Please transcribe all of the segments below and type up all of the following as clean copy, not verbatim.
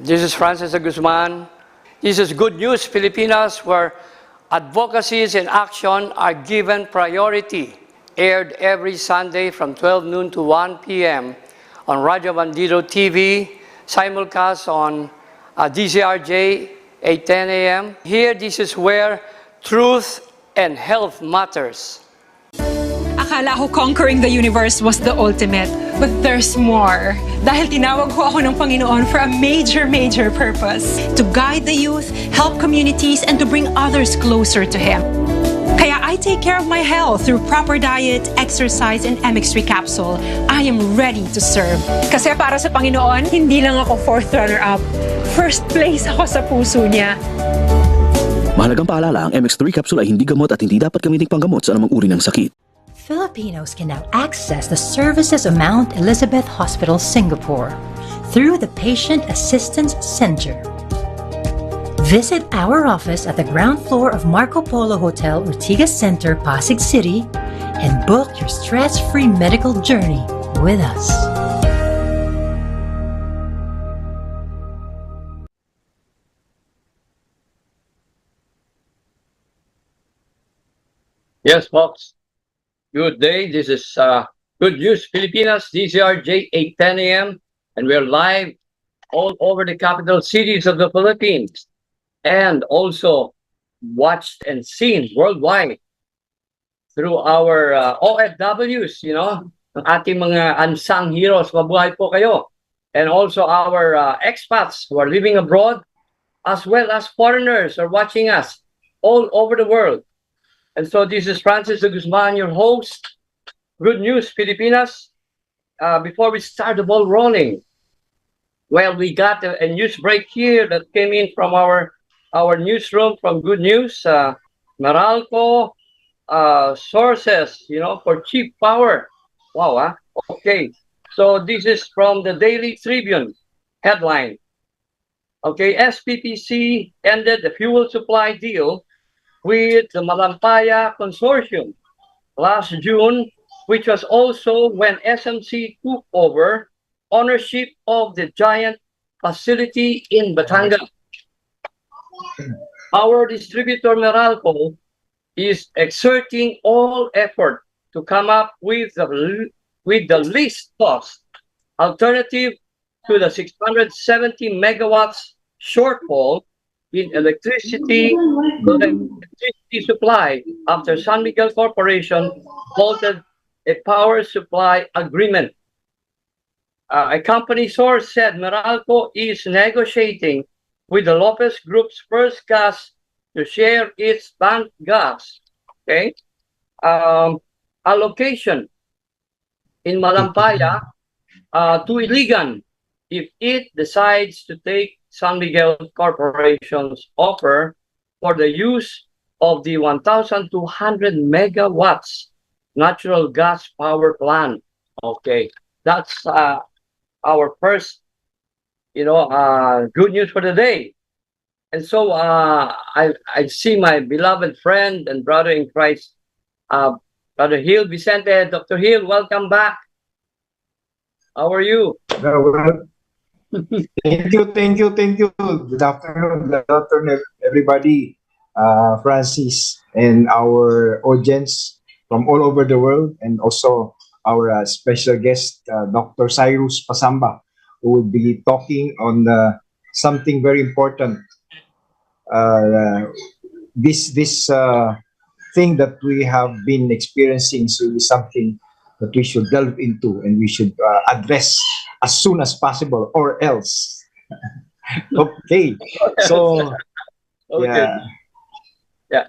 This is Francis Guzman. This is Good News Filipinas, where advocacies and action are given priority. Aired every Sunday from 12 noon to 1 p.m. on Radio Bandido TV, simulcast on DZRJ 8:10 a.m. Here, this is where truth and health matters. Akala ko conquering the universe was the ultimate, but there's more. Dahil tinawag ko ako ng Panginoon for a major purpose. To guide the youth, help communities, and to bring others closer to Him. Kaya I take care of my health through proper diet, exercise, and 𝗚𝗚Cie capsule. I am ready to serve. Kasi para sa Panginoon, hindi lang ako fourth runner-up. First place ako sa puso niya. Mahalagang paalala, ang 𝗚𝗚Cie capsule ay hindi gamot at hindi dapat gamiting panggamot sa anumang uri ng sakit. Filipinos can now access the services of Mount Elizabeth Hospital, Singapore through the Patient Assistance Center. Visit our office at the ground floor of Marco Polo Hotel, 𝗚𝗚Cie Center, Pasig City, and book your stress-free medical journey with us. Yes, folks. Good day. This is Good News Filipinas, DZRJ 8:10 a.m. and we're live all over the capital cities of the Philippines and also watched and seen worldwide through our OFWs, you know, ang ating mga unsung heroes. Mabuhay po kayo. And also our expats who are living abroad, as well as foreigners are watching us all over the world. And so this is Francis Guzman, your host, Good News Filipinas. Before we start the ball rolling, well, we got a news break here that came in from our newsroom from Good News, Meralco sources, you know, for cheap power. Wow, huh? Okay. So this is from the Daily Tribune headline. Okay, SPPC ended the fuel supply deal with the 𝗚𝗏 Consortium last June, which was also when SMC took over ownership of the giant facility in Batangas. Our distributor Meralco is exerting all effort to come up with the least cost alternative to the 670 megawatts shortfall in electricity supply after San Miguel Corporation halted a power supply agreement. A company source said Meralco is negotiating with the Lopez Group's First Gas to share its bank gas. Okay, allocation in 𝗏𝗏 to Iligan if it decides to take San Miguel Corporation's offer for the use of the 1,200 megawatts natural gas power plant. Okay, that's our first, you know, good news for the day. And so I see my beloved friend and brother in Christ, Brother Hill, Vicente. Dr. Hill, welcome back. How are you? Thank you. Good afternoon, everybody. Francis and our audience from all over the world, and also our special guest, Dr. Cyrus Pasamba, who will be talking on something very important. This thing that we have been experiencing is really something that we should delve into and we should address as soon as possible, or else. Okay, so okay. Yeah,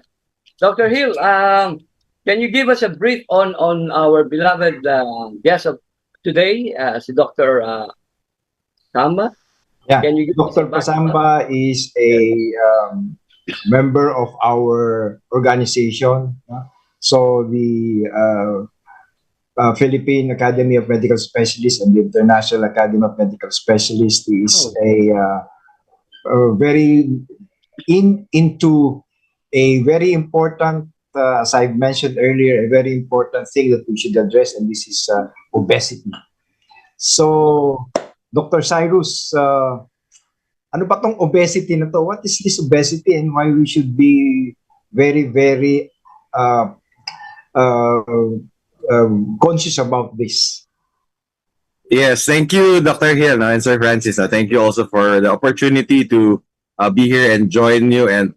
Dr. Hill, can you give us a brief on our beloved guest of today, Dr. Pasamba? Yeah, can you give Dr. Pasamba is a member of our organization. So the Philippine Academy of Medical Specialists and the International Academy of Medical Specialists is a very into a very important, as I've mentioned earlier, a very important thing that we should address, and this is obesity. So, Dr. Cyrus, ano ba tong obesity na to? What is this obesity and why we should be very, very conscious about this? Yes, thank you, Dr. Hill, no, and Sir Francis. Thank you also for the opportunity to be here and join you and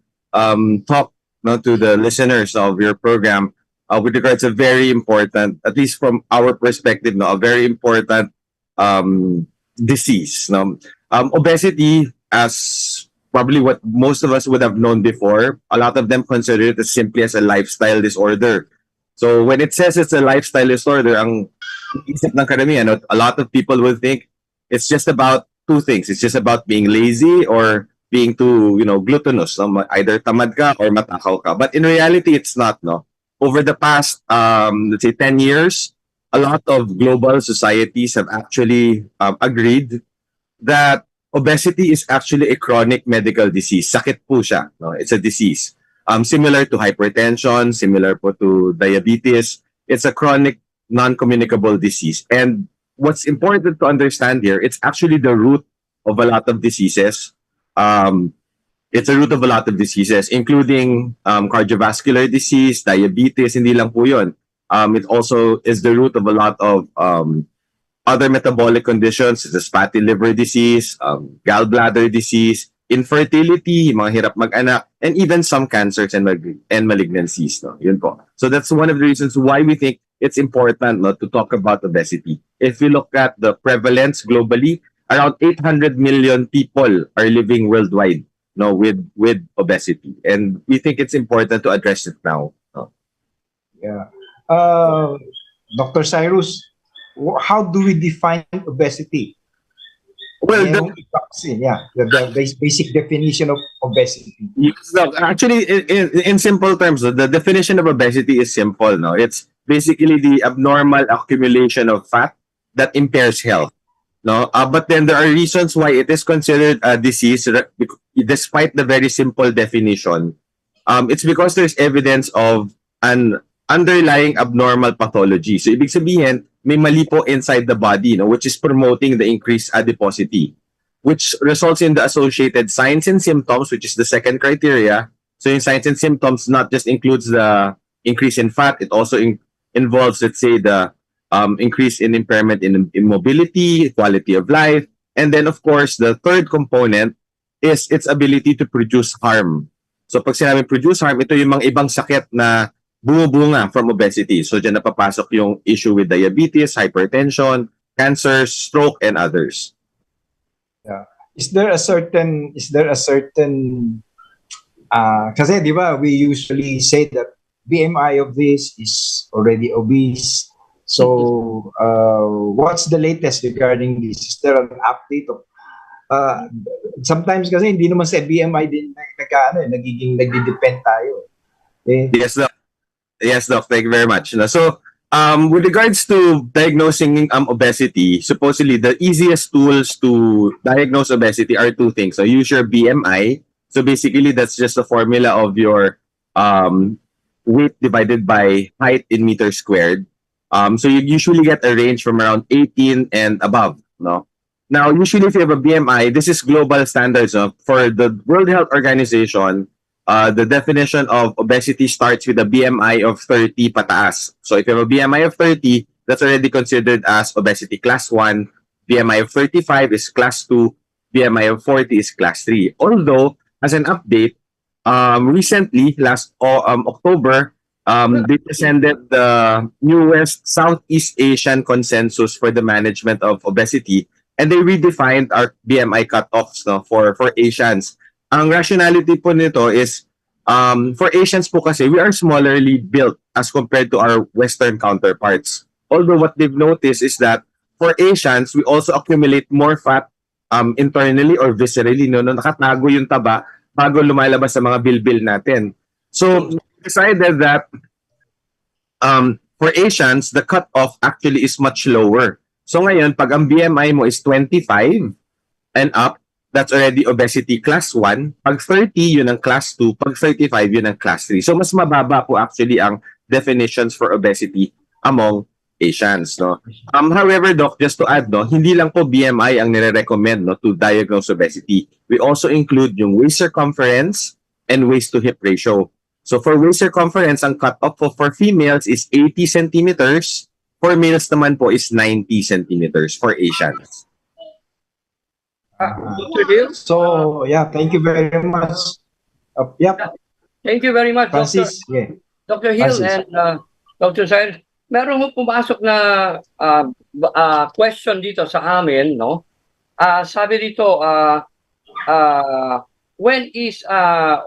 talk, no, to the listeners of your program with regards to very important, at least from our perspective, no, a very important disease. No? Obesity, as probably what most of us would have known before, a lot of them consider it as simply as a lifestyle disorder. So when it says it's a lifestyle disorder, ang isip ng karamihan, a lot of people will think it's just about two things. It's just about being lazy or being too, gluttonous. No? Either tamad ka or matakaw ka. But in reality, it's not. No. Over the past, let's say, 10 years, a lot of global societies have actually agreed that obesity is actually a chronic medical disease. Sakit po siya. No? It's a disease. Similar to hypertension, similar po to diabetes. It's a chronic non-communicable disease. And what's important to understand here, it's actually the root of a lot of diseases. It's a root of a lot of diseases, including cardiovascular disease, diabetes, hindi lang po yun. It also is the root of a lot of other metabolic conditions, such as fatty liver disease, gallbladder disease, infertility, mga hirap mag-anak, and even some cancers and malignancies. No? Yun po. So that's one of the reasons why we think it's important, no, to talk about obesity. If you look at the prevalence globally, around 800 million people are living worldwide, no, with obesity. And we think it's important to address it now. No? Yeah. Dr. Cyrus, how do we define obesity? Well, the basic definition of obesity. Actually, in simple terms, the definition of obesity is simple. No, it's basically the abnormal accumulation of fat that impairs health. No, but then there are reasons why it is considered a disease, despite the very simple definition. It's because there's evidence of an underlying abnormal pathology. So, ibig sabihin, may mali po inside the body, no, which is promoting the increased adiposity, which results in the associated signs and symptoms, which is the second criteria. So, in signs and symptoms not just includes the increase in fat, it also involves, let's say, the increase in impairment in mobility, quality of life, and then, of course, the third component is its ability to produce harm. So, pag sinabi produce harm, ito yung mga ibang sakit na bumubunga from obesity. So, dyan napapasok yung issue with diabetes, hypertension, cancer, stroke, and others. Yeah. Is there a certain kasi di ba we usually say that BMI of this is already obese. So, what's the latest regarding this? Is there an update of sometimes kasi hindi naman sa BMI din nagdi-depend tayo. Okay? Yes, Doc. Thank you very much. So, with regards to diagnosing obesity, supposedly the easiest tools to diagnose obesity are two things. So, use your BMI. So, basically, that's just a formula of your weight divided by height in meters squared. So, you usually get a range from around 18 and above. No? Now, usually, if you have a BMI, this is global standards. For the World Health Organization, the definition of obesity starts with a BMI of 30 pataas. So if you have a BMI of 30, that's already considered as obesity class 1. BMI of 35 is class 2. BMI of 40 is class 3. Although, as an update, recently, last October, they presented the newest Southeast Asian Consensus for the Management of Obesity, and they redefined our BMI cutoffs, no, for Asians. Ang rationality po nito is, for Asians po kasi, we are smaller,ly built as compared to our Western counterparts. Although what they've noticed is that for Asians, we also accumulate more fat internally or viscerally, no, nakatago yung taba bago lumalabas sa mga bilbil natin. So, decided that for Asians, the cutoff actually is much lower. So ngayon, pag ang BMI mo is 25 and up, that's already obesity class 1. Pag 30, yun ang class 2. Pag 35, yun ang class 3. So, mas mababa po actually ang definitions for obesity among Asians, no? However, Doc, just to add, no, hindi lang po BMI ang nire-recommend, no, to diagnose obesity. We also include yung waist circumference and waist to hip ratio. So for waist circumference, ang cut-off for females is 80 centimeters. For males naman po is 90 centimeters for Asians. Dr. Hill? So, yeah, thank you very much. Yep, Thank you very much, Francis. Yeah. Dr. Hill Francis. and Dr. Cyrus. Meron mo pumasok na question dito sa amin, no? Sabi dito, when is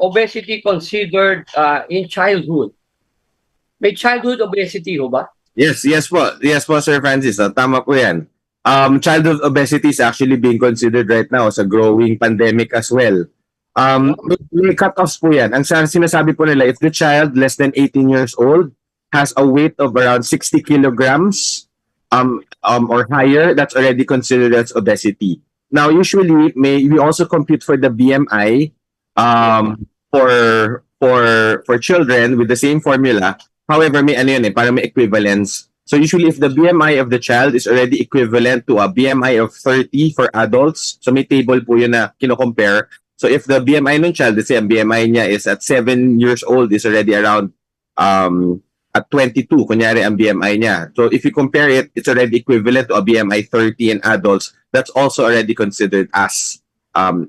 obesity considered in childhood? May childhood obesity ho ba? Yes po, Sir Francis. Tama po yan. Childhood obesity is actually being considered right now as a growing pandemic as well. May cut-offs po yan. Ang sinasabi po nila, if the child less than 18 years old has a weight of around 60 kilograms or higher, that's already considered as obesity. Now, usually, we also compute for the BMI for children with the same formula. However, may ano yun para may equivalence. So usually, if the BMI of the child is already equivalent to a BMI of 30 for adults, so may table po yun na kino-compare. So if the BMI ng child, let's say ang BMI niya is at 7 years old, is already around at 22, kunyari ang BMI niya. So if you compare it, it's already equivalent to a BMI 30 in adults. That's also already considered as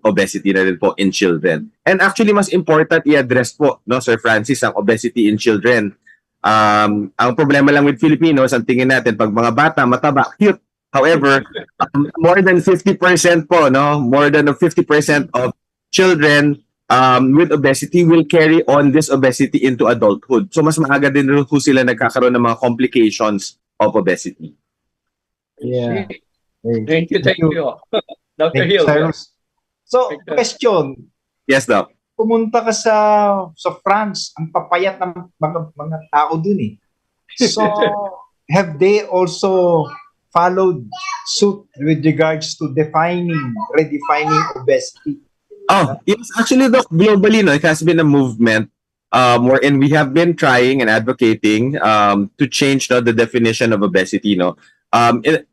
obesity na rin po in children. And actually, mas important i-address po, no, Sir Francis, ang obesity in children. Ang problema lang with Filipinos, ang tingin natin, pag mga bata, mataba, cute. However, more than 50% po, no, more than 50% of children with obesity will carry on this obesity into adulthood. So mas maaga din rin po sila nagkakaroon ng mga complications of obesity. Yeah. Thank you. Dr. Hill. Cyrus. So, question. Yes, Doc. Pumunta ka sa France, ang papayat ng mga tao dun eh. So, have they also followed suit with regards to redefining obesity? Oh, yes, actually, Doc, globally, no, it has been a movement wherein we have been trying and advocating to change the definition of obesity, no.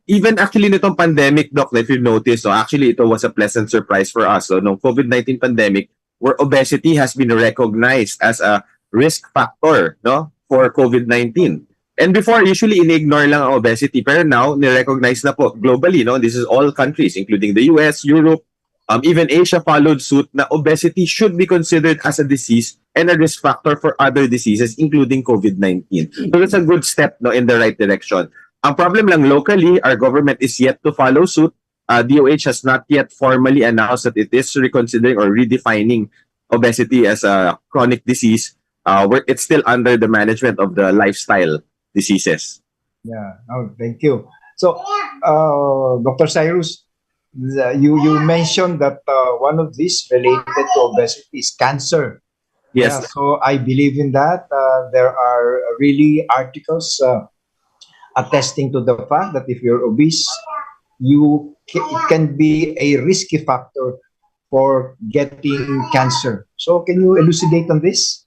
Even actually nitong pandemic, Doc, if you notice, no, actually, ito was a pleasant surprise for us. So, no, COVID-19 pandemic, where obesity has been recognized as a risk factor, no, for COVID-19. And before, usually, in-ignore lang ang obesity. Pero now, ni-recognize na po globally, no, this is all countries, including the US, Europe, even Asia followed suit na obesity should be considered as a disease and a risk factor for other diseases, including COVID-19. So that's a good step, no, in the right direction. Ang problem lang locally, our government is yet to follow suit. DOH has not yet formally announced that it is reconsidering or redefining obesity as a chronic disease, where it's still under the management of the lifestyle diseases. Yeah, thank you. So, Dr. Cyrus, you mentioned that one of these related to obesity is cancer. Yes. Yeah, so I believe in that. There are really articles attesting to the fact that if you're obese, it can be a risky factor for getting cancer. So can you elucidate on this?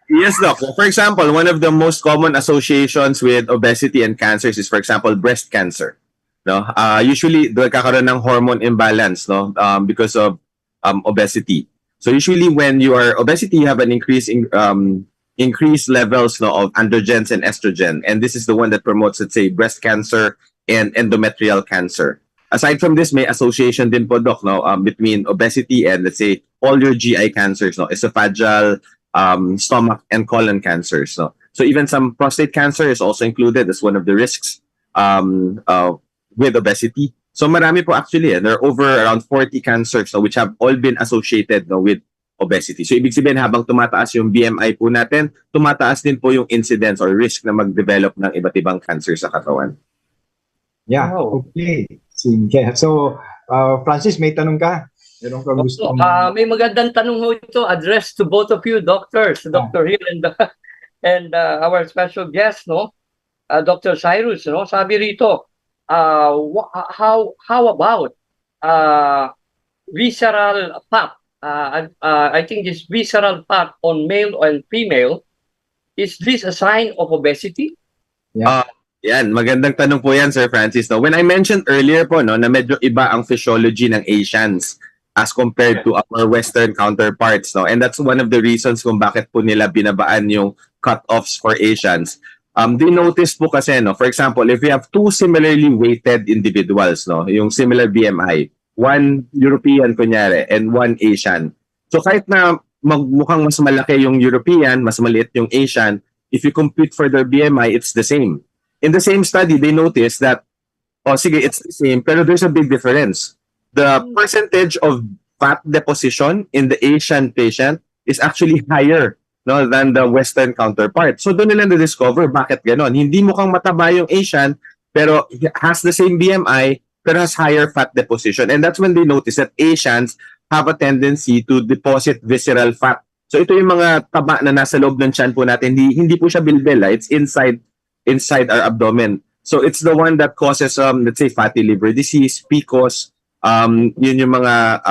Yes, Doc. For example, one of the most common associations with obesity and cancers is, for example, breast cancer. No, usually nagkakaroon ng hormone imbalance, no, because of obesity. So usually when you are obesity, you have an increased levels, no, of androgens and estrogen, and this is the one that promotes, let's say, breast cancer and endometrial cancer. Aside from this, may association din po, Doc, no, between obesity and, let's say, all your GI cancers, no, esophageal, stomach and colon cancers, no. So even some prostate cancer is also included as one of the risks with obesity. So marami po actually, there are over around 40 cancers, no, which have all been associated, no, with obesity. So ibig sabihin, habang tumataas yung BMI po natin, tumataas din po yung incidence or risk na mag-develop ng iba't ibang cancer sa katawan. Yeah, okay. Sige. So, Francis, may tanong ka? Meron ka gusto? May magandang tanong ho ito addressed to both of you, doctors, Dr. Hill and our special guest, no, Dr. Cyrus, no. Sabi rito, how about visceral fat? I think this visceral fat on male and female, is this a sign of obesity? Yeah. Yan, magandang tanong po yan, Sir Francis. No? When I mentioned earlier po no, na medyo iba ang physiology ng Asians as compared to our Western counterparts. No? And that's one of the reasons kung bakit po nila binabaan yung cut-offs for Asians. They notice po kasi, no, for example, if we have two similarly weighted individuals, no, yung similar BMI, one European kunyari and one Asian. So kahit na mukhang mas malaki yung European, mas maliit yung Asian, if you compute for their BMI, it's the same. In the same study, they noticed that, oh sige, it's the same, pero there's a big difference. The percentage of fat deposition in the Asian patient is actually higher, no, than the Western counterpart. So doon nila na-discover bakit ganon. Hindi mukhang mataba yung Asian, pero has the same BMI, pero has higher fat deposition. And that's when they notice that Asians have a tendency to deposit visceral fat. So ito yung mga taba na nasa loob ng tiyan po natin. Hindi po siya bilbil. It's inside our abdomen. So it's the one that causes, let's say, fatty liver disease, PCOS, yun yung mga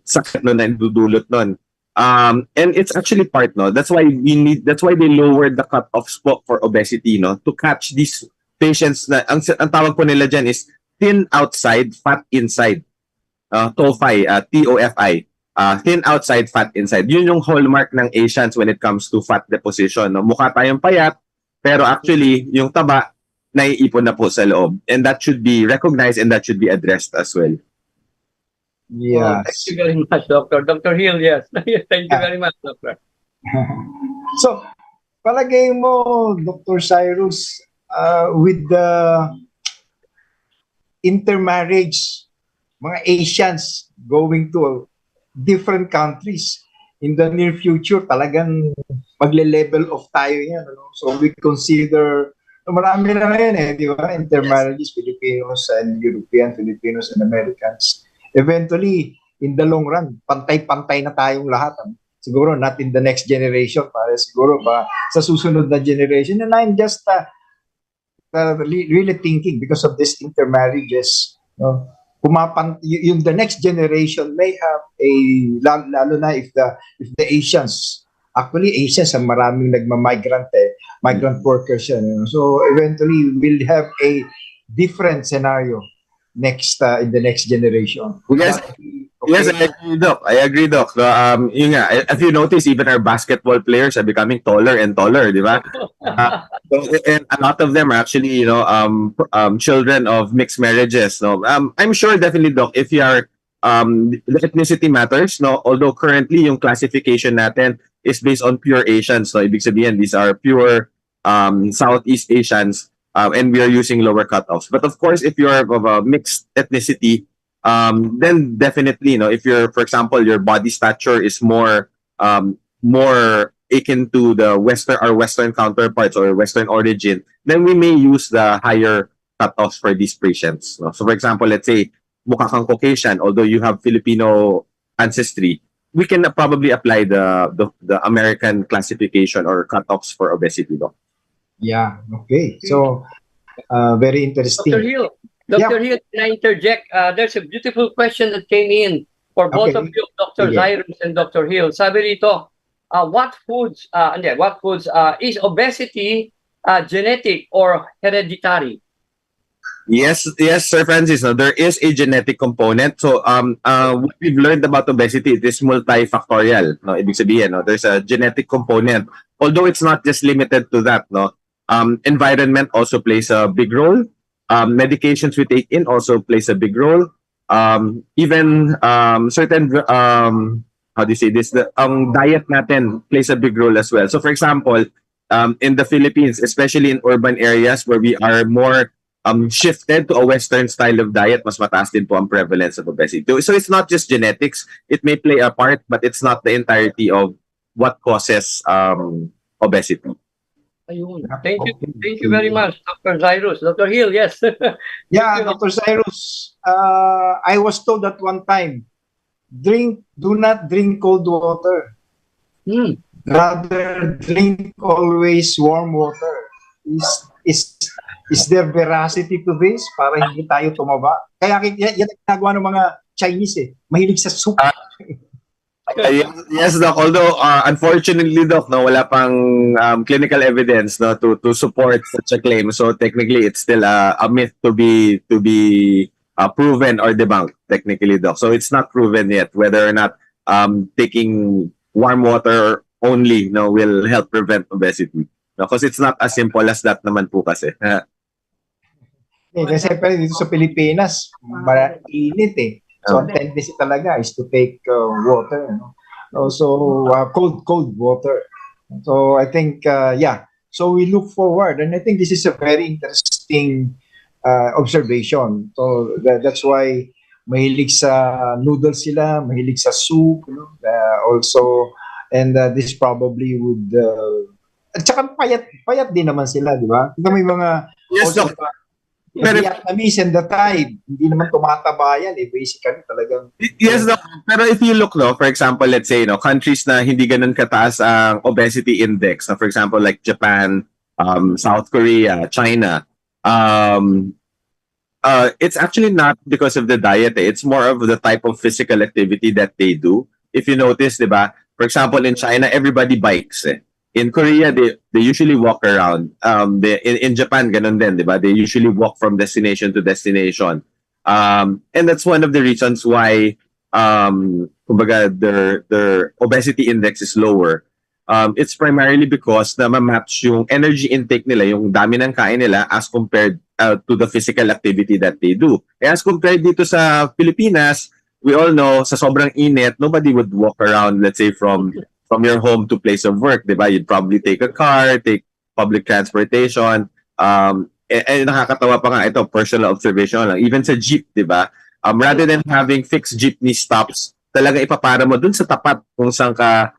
sakit na nandudulot nun. And it's actually part, no? That's why they lowered the cutoff spot for obesity, no? To catch these patients na, ang tawag po nila dyan is thin outside, fat inside. TOFI, TOFI. Thin outside, fat inside. Yun yung hallmark ng Asians when it comes to fat deposition. No? Mukha tayong payat, pero actually, yung taba, naiipon na po sa loob. And that should be recognized and that should be addressed as well. Yeah. Thank you very much, Doctor. Dr. Hill, yes. Thank you very much, Doctor. So, palagay mo, Dr. Cyrus, with the intermarriage, mga Asians going to different countries in the near future, talagang magle-level off tayo yan. Ano? So we consider, marami na ngayon di ba? Intermarriages, Filipinos and European, Filipinos and Americans. Eventually, in the long run, pantay-pantay na tayong lahat. Siguro not in the next generation, para siguro ba sa susunod na generation. And I'm just really thinking because of this intermarriages, yung the next generation may have a, lalo na if the Asians, actually Asians ang maraming nagmamigrant migrant workers yan. So eventually we'll have a different scenario in the next generation. Yes. Okay. Yes, I agree, Doc. So, yun nga, if you notice, even our basketball players are becoming taller and taller, di ba? And a lot of them are actually, children of mixed marriages. No, I'm sure definitely, Doc, if you are, the ethnicity matters. No, although currently yung classification natin is based on pure Asians. So, ibig sabihin, these are pure Southeast Asians, and we are using lower cutoffs. But of course, if you are of a mixed ethnicity, then definitely, if you're, for example, your body stature is more akin to our Western counterparts or Western origin, then we may use the higher cutoffs for these patients. No? So, for example, let's say mukha kang Caucasian, although you have Filipino ancestry, we can probably apply the American classification or cutoffs for obesity. No? Yeah. Okay. So, very interesting. Dr. Hill, can I interject? There's a beautiful question that came in for both of you, Dr. Cyrus and Dr. Hill. Sabi rito, what foods is obesity genetic or hereditary? Yes, Sir Francis. No, there is a genetic component. So, what we've learned about obesity, it is multifactorial. No, ibig sabihin, there's a genetic component. Although it's not just limited to that. No, environment also plays a big role. Medications we take in also plays a big role. Even certain how do you say this? Diet natin plays a big role as well. So, for example, in the Philippines, especially in urban areas where we are more shifted to a Western style of diet, mas mataas din po ang prevalence of obesity. So it's not just genetics. It may play a part, but it's not the entirety of what causes obesity. Thank you very much, Dr. Cyrus. Dr. Hill, yes. Yeah, Dr. Cyrus, I was told at one time, do not drink cold water. Rather, drink always warm water. Is there veracity to this para hindi tayo tumaba? Kaya yan ang ginagawa ng mga Chinese mahilig sa soup. Yes, Doc. Although, unfortunately, Doc, no, wala pang clinical evidence no, to support such a claim. So technically, it's still a myth to be proven or debunked, technically, Doc. So it's not proven yet whether or not taking warm water only no, will help prevent obesity. No, because it's not as simple as that naman po kasi. Kasi pero dito sa Pilipinas, mainit eh. So, ang tendency talaga is to take water, also cold water. So, I think, yeah. So, we look forward. And I think this is a very interesting observation. So, that's why mahilig sa noodles sila, mahilig sa soup, also. And this probably would... at saka payat din naman sila, di ba? Ito may mga... Yes, also, Doc. Pero Vietnamese and the Thai, hindi naman tumataba yan eh. Basically, talagang... Yes, no. Pero if you look, no, for example, let's say, no, countries na hindi ganun kataas ang obesity index, no, for example, like Japan, South Korea, China, it's actually not because of the diet. It's more of the type of physical activity that they do. If you notice, diba? For example, in China, everybody bikes. In Korea, they usually walk around. In Japan, ganun din, di ba? They usually walk from destination to destination. And that's one of the reasons why kumbaga, their obesity index is lower. It's primarily because na ma-match yung energy intake nila, yung dami ng kain nila as compared to the physical activity that they do. As compared dito sa Pilipinas, we all know, sa sobrang init, nobody would walk around, let's say, from your home to place of work, di ba? You'd probably take a car, take public transportation. Nakakatawa pa nga ito, personal observation lang. Even sa jeep, di ba? Rather than having fixed jeepney stops, talaga ipapara mo dun sa tapat kung saan ka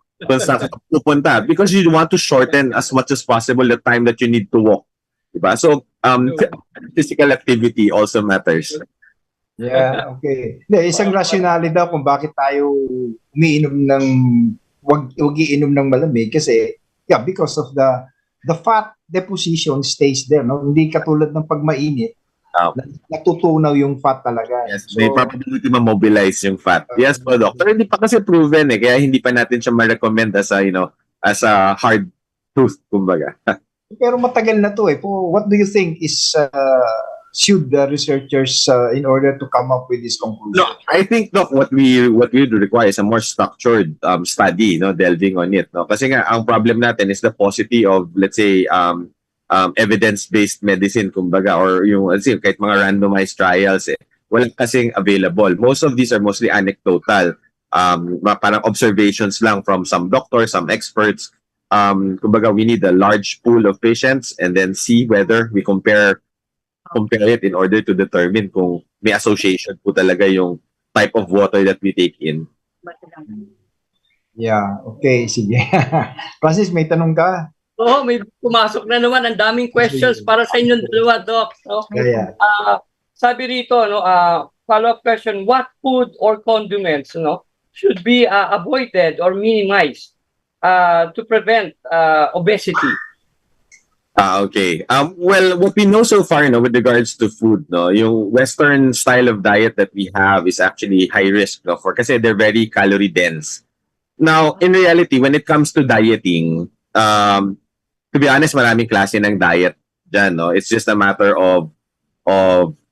pupunta because you want to shorten as much as possible the time that you need to walk. Di ba? So, physical activity also matters. Yeah, okay. Isang rationale daw kung bakit tayo umiinom ng wag iinom ng malamig kasi because of the fat deposition stays there, no? Hindi katulad ng pag mainit, natutunaw yung fat talaga. Yes, may probability ma-mobilize yung fat. Yes po, Doc. Pero hindi pa kasi proven kaya hindi pa natin siya ma-recommend as a hard truth, kumbaga. Pero matagal na to What do you think is should the researchers in order to come up with this conclusion? No, I think what we do require is a more structured study, delving on it. Kasi nga ang problem natin is the paucity of, let's say, evidence-based medicine, kumbaga, or yung let's say, kahit mga randomized trials, walang kasing available. Most of these are mostly anecdotal, parang observations lang from some doctors, some experts. Kumbaga, we need a large pool of patients and then see whether we compare it in order to determine kung may association po talaga yung type of water that we take in. Yeah, okay, sige. Francis, may tanong ka? Oo, may pumasok na naman. Ang daming questions para sa inyong dalawa, Doc. Yeah. Sabi rito, follow-up question, what food or condiments should be avoided or minimized to prevent obesity? Okay. Well, what we know so far, with regards to food, yung Western style of diet that we have is actually high risk, kasi they're very calorie dense. Now, in reality, when it comes to dieting, to be honest, maraming klase ng diet dyan, It's just a matter of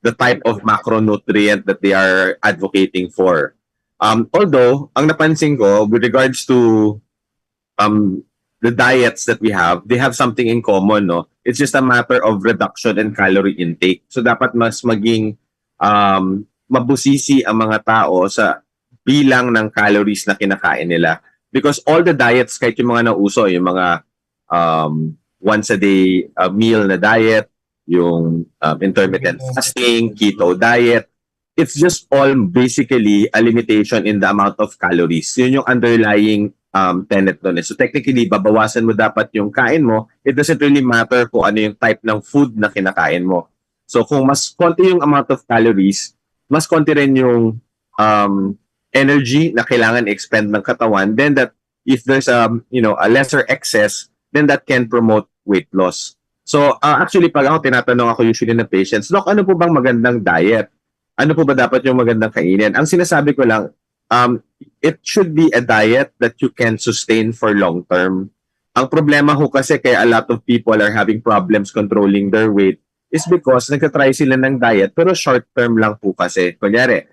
the type of macronutrient that they are advocating for. Although, ang napansin ko, with regards to the diets that we have, they have something in common, It's just a matter of reduction in calorie intake. So dapat mas maging mabusisi ang mga tao sa bilang ng calories na kinakain nila. Because all the diets, kahit yung mga nauso, yung mga once a day meal na diet, yung intermittent fasting, keto diet, it's just all basically a limitation in the amount of calories. Yun yung underlying tenet doon. So technically, babawasan mo dapat yung kain mo. It doesn't really matter kung ano yung type ng food na kinakain mo. So kung mas konti yung amount of calories, mas konti rin yung energy na kailangan expend ng katawan, then that if there's a lesser excess, then that can promote weight loss. So actually, pag ako tinatanong ako usually ng patients, Doc, ano po bang magandang diet? Ano po ba dapat yung magandang kainin? Ang sinasabi ko lang, it should be a diet that you can sustain for long term. Ang problema ho kasi kaya a lot of people are having problems controlling their weight is because nagtatry sila ng diet pero short term lang po kasi. Kunyari,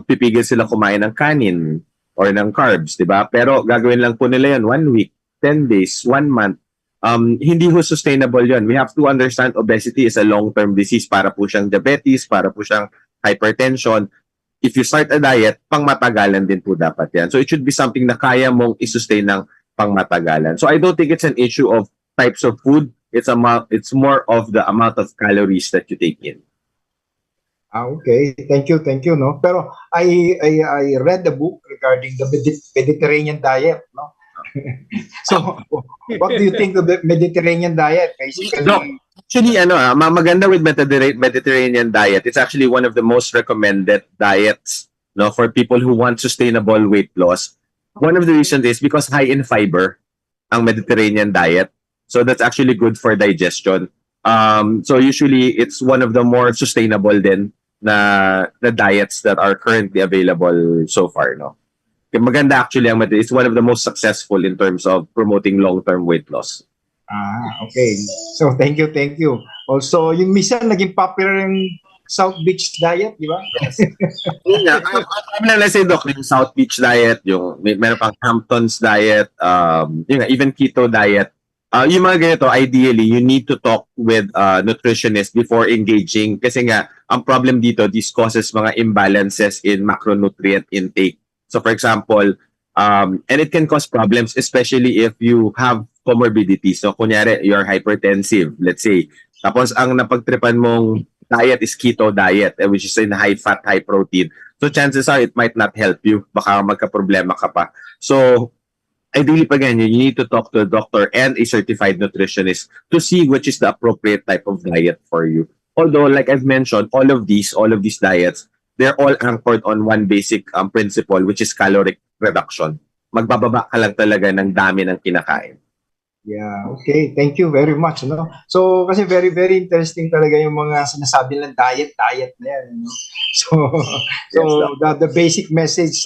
pipigil sila kumain ng kanin or ng carbs, di ba? Pero gagawin lang po nila yan 1 week, 10 days, 1 month. Hindi ho sustainable yon. We have to understand obesity is a long-term disease. Para po siyang diabetes, para po siyang hypertension. If you start a diet, pangmatagalan din po dapat yan. So it should be something na kaya mong i-sustain ng pangmatagalan. So I don't think it's an issue of types of food. It's more of the amount of calories that you take in. Okay, thank you, no. Pero I read the book regarding the Mediterranean diet, no. So, what do you think of the Mediterranean diet? Basically, no, actually, maganda with Mediterranean diet. It's actually one of the most recommended diets, no, for people who want sustainable weight loss. One of the reasons is because high in fiber, ang Mediterranean diet. So that's actually good for digestion. So usually it's one of the more sustainable din na diets that are currently available so far, no. Maganda actually ang it's one of the most successful in terms of promoting long-term weight loss. Okay. So thank you. Also, yung minsan naging popular yung South Beach diet, di ba? Yes. Let's say, Doc, yung South Beach diet, yung meron pang Hamptons diet, even keto diet. Yung mga ganito, ideally, you need to talk with nutritionist before engaging. Kasi nga, ang problem dito, this causes mga imbalances in macronutrient intake. So for example, and it can cause problems, especially if you have comorbidities. So kunyari, you're hypertensive, let's say. Tapos ang napagtripan mong diet is keto diet, which is in high fat, high protein. So chances are, it might not help you. Baka magka-problema ka pa. So ideally, pa ganyan, you need to talk to a doctor and a certified nutritionist to see which is the appropriate type of diet for you. Although, like I've mentioned, all of these diets, they're all anchored on one basic principle, which is caloric reduction. Magbababa ka lang talaga ng dami ng kinakain. Yeah, okay. Thank you very much, no. So kasi very very interesting talaga yung mga sinasabi ng diet na yan, no. So the basic message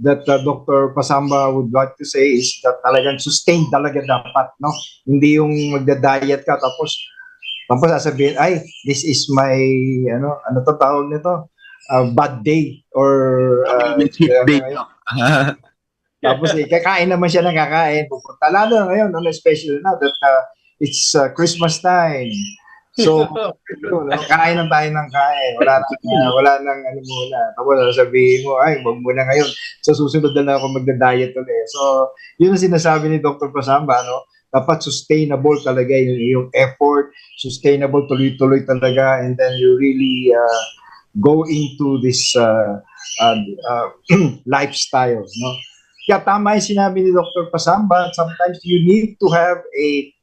that Dr. Pasamba would like to say is that talagang sustained talaga dapat, no. Hindi yung magda-diet ka tapos sasabihin, ay, this is my ano to tawag nito? Bad day or day. Tapos kakain naman siya ng kakain. Pupunta lalo na ngayon, especially now that it's Christmas time. So, kain ng tayo ng kain. Wala nang ano muna. Tapos sasabihin mo, ay, wag muna ngayon. Sa susunod na ako magda-diet ulit. So, yun ang sinasabi ni Dr. Pasamba, no? Dapat sustainable talaga yung effort, sustainable, tuloy-tuloy talaga, and then you really go into this lifestyle, no? Kaya tama yung sinabi ni Dr. Pasamba, sometimes you need to have a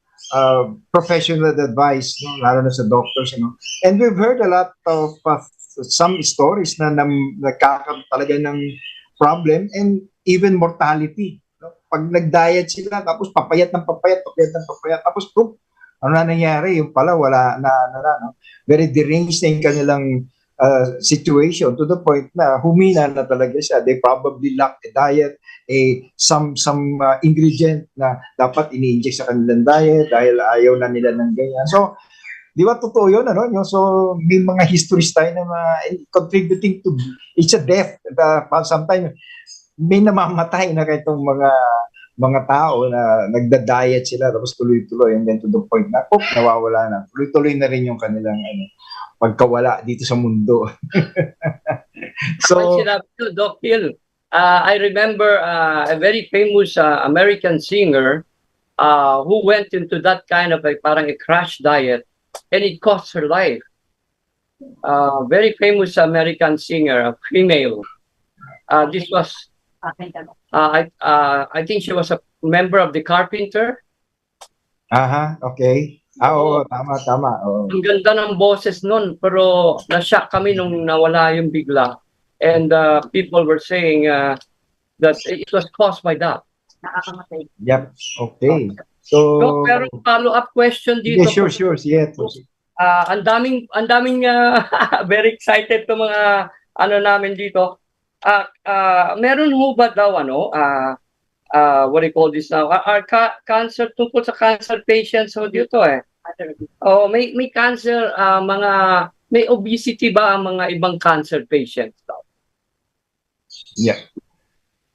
professional advice, no? Lalo na sa doctors, no? And we've heard a lot of some stories na nagkakaroon talaga ng problem and even mortality, no? Pag nag-diet sila, tapos papayat, tapos ano na nangyari? Yung pala, wala na, no? Very deranged na yung kanilang situation to the point na humina na talaga siya. They probably lack a diet, some ingredient na dapat ini-inject sa kanilang diet dahil ayaw na nila ng ganyan. So, di ba totoo yun, ano? So, may mga histories tayo na contributing to it's a death. Sometimes, may namamatay na itong mga tao na nagda-diet sila tapos tuloy-tuloy and then to the point na, nawawala na. Tuloy-tuloy na rin yung kanilang pagkawala dito sa mundo. So, Doc Phil, I remember a very famous American singer who went into that kind of parang a crash diet, and it cost her life. Very famous American singer, a female. This was, I think she was a member of the Carpenter. Okay. Oo, tama. Ang ganda ng boses nun, pero na-shock kami nung nawala yung bigla. And people were saying that it was caused by that. Nakakamatay. Yep, okay. So, pero follow-up question dito. Yeah, sure. Yeah. Ang daming very excited to mga namin dito. meron ho ba daw what do you call this now? Cancer, tungkol sa cancer patients ho dito eh. Oh, may cancer, may obesity ba ang mga ibang cancer patients daw? Yeah.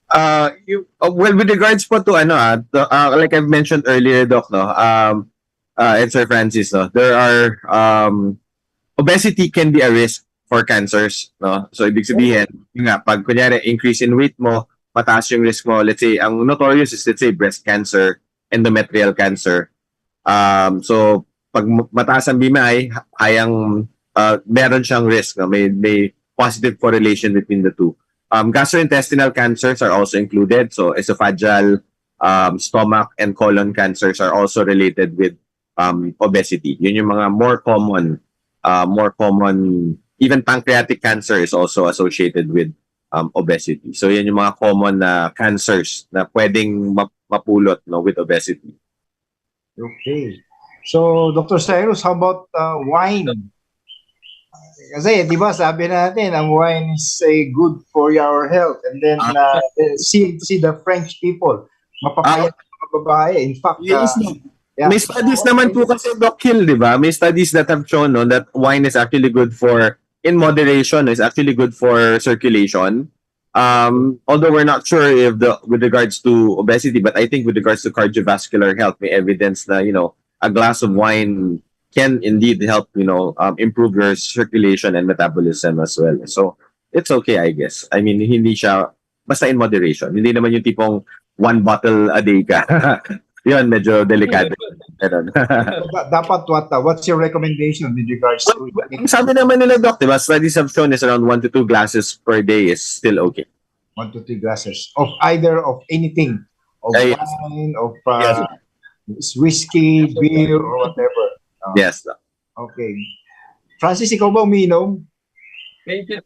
Well, with regards po to like I've mentioned earlier, Doc, no, and Sir Francis, no, there are obesity can be a risk for cancers, no. So ibig sabihin, yun nga, pag kunyari increase in weight mo, mataas yung risk mo. Let's say ang notorious is, let's say, breast cancer, endometrial cancer. So pag mataas ang BMI, meron siyang risk, no? May positive correlation between the two. Gastrointestinal cancers are also included. So esophageal, stomach, and colon cancers are also related with obesity. Yun yung mga more common. Even pancreatic cancer is also associated with obesity. So yan yung mga common na cancers na pwedeng mapulot, no, with obesity. Okay. So, Dr. Cyrus, how about wine? Kasi, di ba, sabi natin, ang wine is good for your health. And then, see the French people, mapapayat mga babae. In fact, Yes, yeah. may studies naman po kasi, Doc Hill, di ba? May studies that have shown, no, that wine is actually good for, in moderation, is actually good for circulation. Although we're not sure if with regards to obesity, but I think with regards to cardiovascular health, may evidence na, a glass of wine can indeed help, improve your circulation and metabolism as well. So it's okay, I guess. I mean, hindi siya, basta in moderation. Hindi naman yung tipong 1 bottle a day ka. Yun, medyo delikado. Dapat what's your recommendation with regards to it? Sabi naman nila, Doc, diba? Studies have shown is around 1 to 2 glasses per day is still okay. 1 to 3 glasses of either of anything, of wine, of whiskey, beer, or whatever. Yes. Okay. Francis, ikaw ba umiinom? Thank you.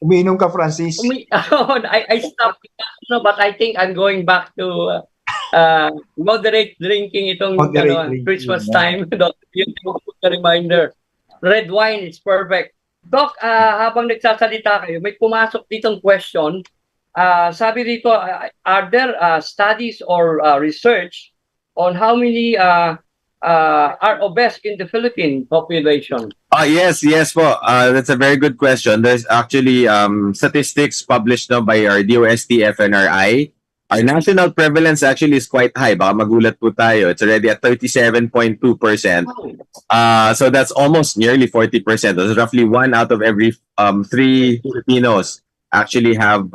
Umiinom ka, Francis? I stopped, but I think I'm going back to moderate drinking itong Christmas time. Yun the reminder. Red wine is perfect. Doc, habang nagsasalita kayo, may pumasok ditong question. Sabi dito, are there studies or research on how many are obese in the Philippine population? Yes po. That's a very good question. There's actually statistics published now by our DOST FNRI. Our national prevalence actually is quite high. Baka magulat po tayo. It's already at 37.2%. So that's almost nearly 40%. That's roughly 1 out of every 3 Filipinos actually have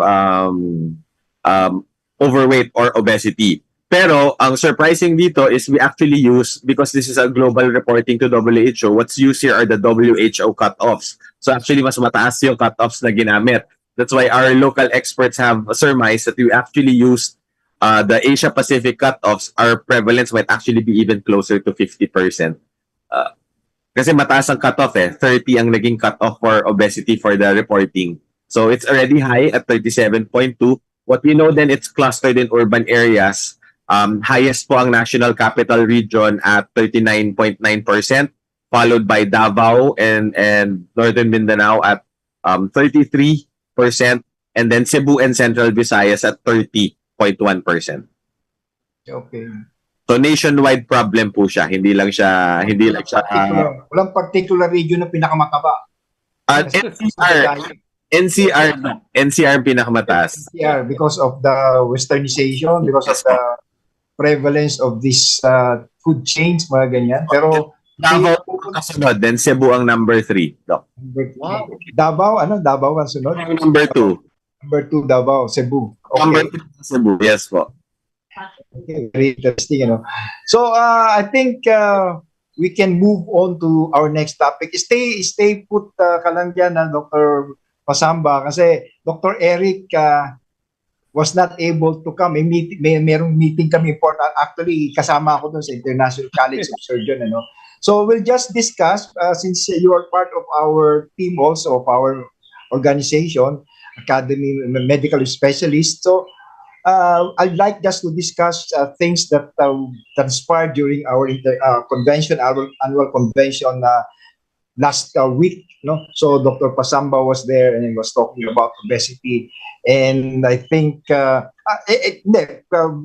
overweight or obesity. Pero ang surprising dito is we actually use, because this is a global reporting to WHO, what's used here are the WHO cutoffs. So actually mas mataas yung cutoffs na ginamit. That's why our local experts have surmised that we actually used the Asia Pacific cutoffs. Our prevalence might actually be even closer to 50%. Kasi mataas ang cutoff 30 ang naging cutoff for obesity for the reporting. So it's already high at 37.2. What we know then, it's clustered in urban areas. Highest po ang National Capital Region at 39.9%, followed by Davao and Northern Mindanao at 33%, and then Cebu and Central Visayas at 30.1%. Okay. So nationwide problem po siya, hindi lang siya walang particular region na pinakamataba. NCR pinakamataas. NCR because of the westernization, because of the prevalence of this food chains, mga ganyan. Pero Davao kasunod, then Cebu ang number 3. Doc. Davao ang sunod? Number 2. Number 2, Davao, Cebu. Okay. Number 2, Cebu. Yes po. Okay, very interesting, So, I think we can move on to our next topic. Stay put ka lang dyan, Dr. Pasamba, kasi Dr. Eric was not able to come. Merong meeting kami important. Actually, kasama ako dun sa International College of Surgeons. So we'll just discuss, since you are part of our team also, of our organization, Academy Medical Specialists. So I'd like just to discuss things that transpired during our convention, our annual convention last week, no? So Dr. Pasamba was there and he was talking about obesity. And I think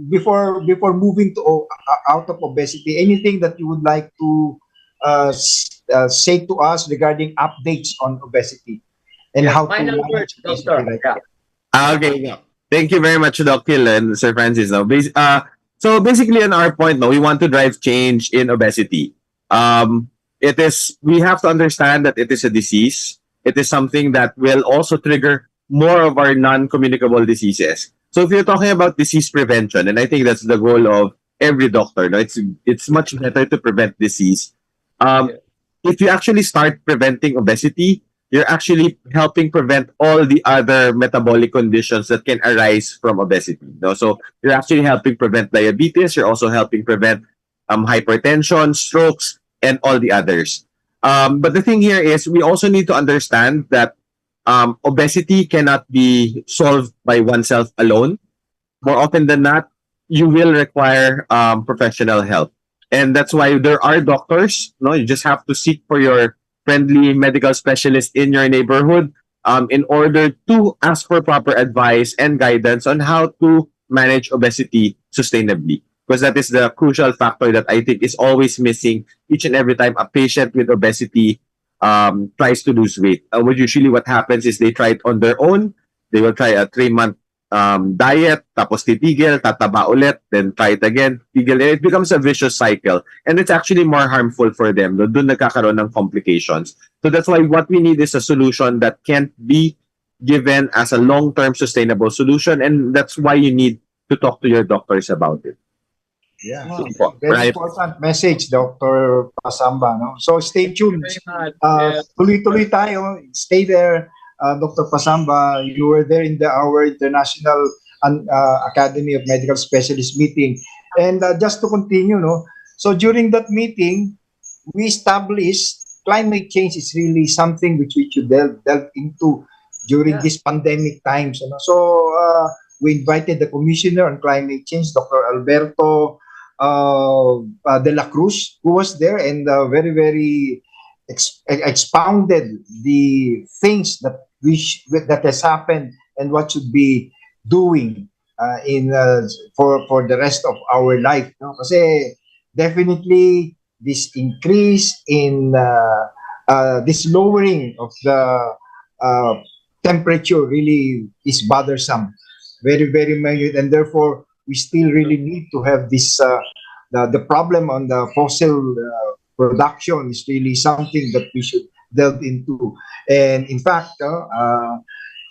before moving to out of obesity, anything that you would like to say to us regarding updates on obesity and how to Final manage words, obesity doctor. right Yeah. now? Okay, yeah. Thank you very much, Doc Hill and Sir Francis. Now, so basically, on our point, no, we want to drive change in obesity. We have to understand that it is a disease. It is something that will also trigger more of our non-communicable diseases. So if you're talking about disease prevention, and I think that's the goal of every doctor, no, it's much better to prevent disease. If you actually start preventing obesity, you're actually helping prevent all the other metabolic conditions that can arise from obesity. No? So you're actually helping prevent diabetes. You're also helping prevent hypertension, strokes, and all the others. But the thing here is we also need to understand that obesity cannot be solved by oneself alone. More often than not, you will require professional help. And that's why there are doctors. No, you just have to seek for your friendly medical specialist in your neighborhood in order to ask for proper advice and guidance on how to manage obesity sustainably. Because that is the crucial factor that I think is always missing each and every time a patient with obesity tries to lose weight. What happens is they try it on their own. They will try a 3-month diet, tapos titigil, tataba ulit, then try it again, tigil. And it becomes a vicious cycle. And it's actually more harmful for them. Doon nagkakaroon ng complications. So that's why what we need is a solution that can be given as a long-term sustainable solution. And that's why you need to talk to your doctors about it. Yeah, Right. important message, Dr. Pasamba. No? So stay tuned. Very much. Tuloy-tuloy tayo. Stay there, Dr. Pasamba. You were there in our International Academy of Medical Specialists meeting. And just to continue, no? So during that meeting, we established climate change is really something which we should delve into during this pandemic times. You know? So we invited the Commissioner on Climate Change, Dr. Alberto de la Cruz, who was there and very, very expounded the things that that has happened and what should be doing for the rest of our life. No? Kasi definitely this increase in this lowering of the temperature really is bothersome, very, very minute, and therefore we still really need to have this the problem on the fossil production is really something that we should delve into. And in fact,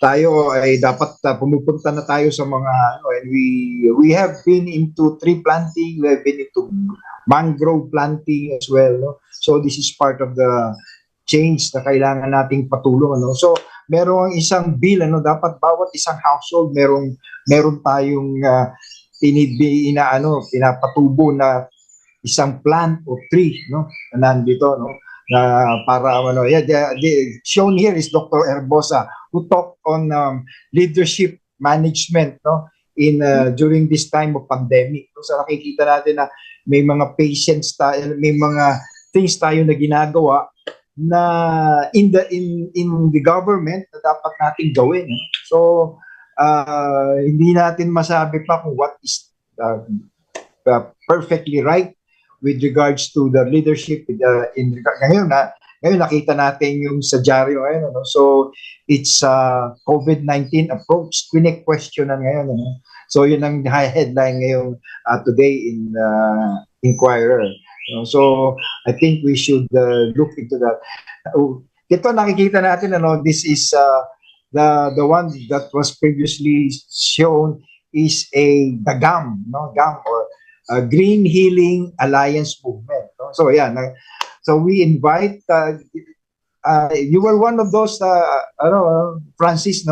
tayo ay dapat pumupunta na tayo sa mga and we have been into tree planting, we have been into mangrove planting as well. No? So this is part of the change na kailangan nating patulong. Ano? So merong isang bill, dapat bawat isang household meron tayong pinapatubo na isang plant or tree, no, na nandito, no, na para shown here is Dr. Herbosa, who talked on leadership management, no, in during this time of pandemic. So nakikita natin na may mga patients tayo, may mga things tayo na ginagawa na in the government na dapat nating gawin. So hindi natin masabi pa kung what is perfectly right with regards to the leadership ngayon nakita natin yung sa dyaryo ngayon, so it's COVID-19 approach question ngayon, so yun ang headline ngayon today in Inquirer. So I think we should look into that. Ito nakikita natin, this is the one that was previously shown is the GAM, GAM, or Green Healing Alliance Movement. So yeah, so we invite. You were one of those, Francis,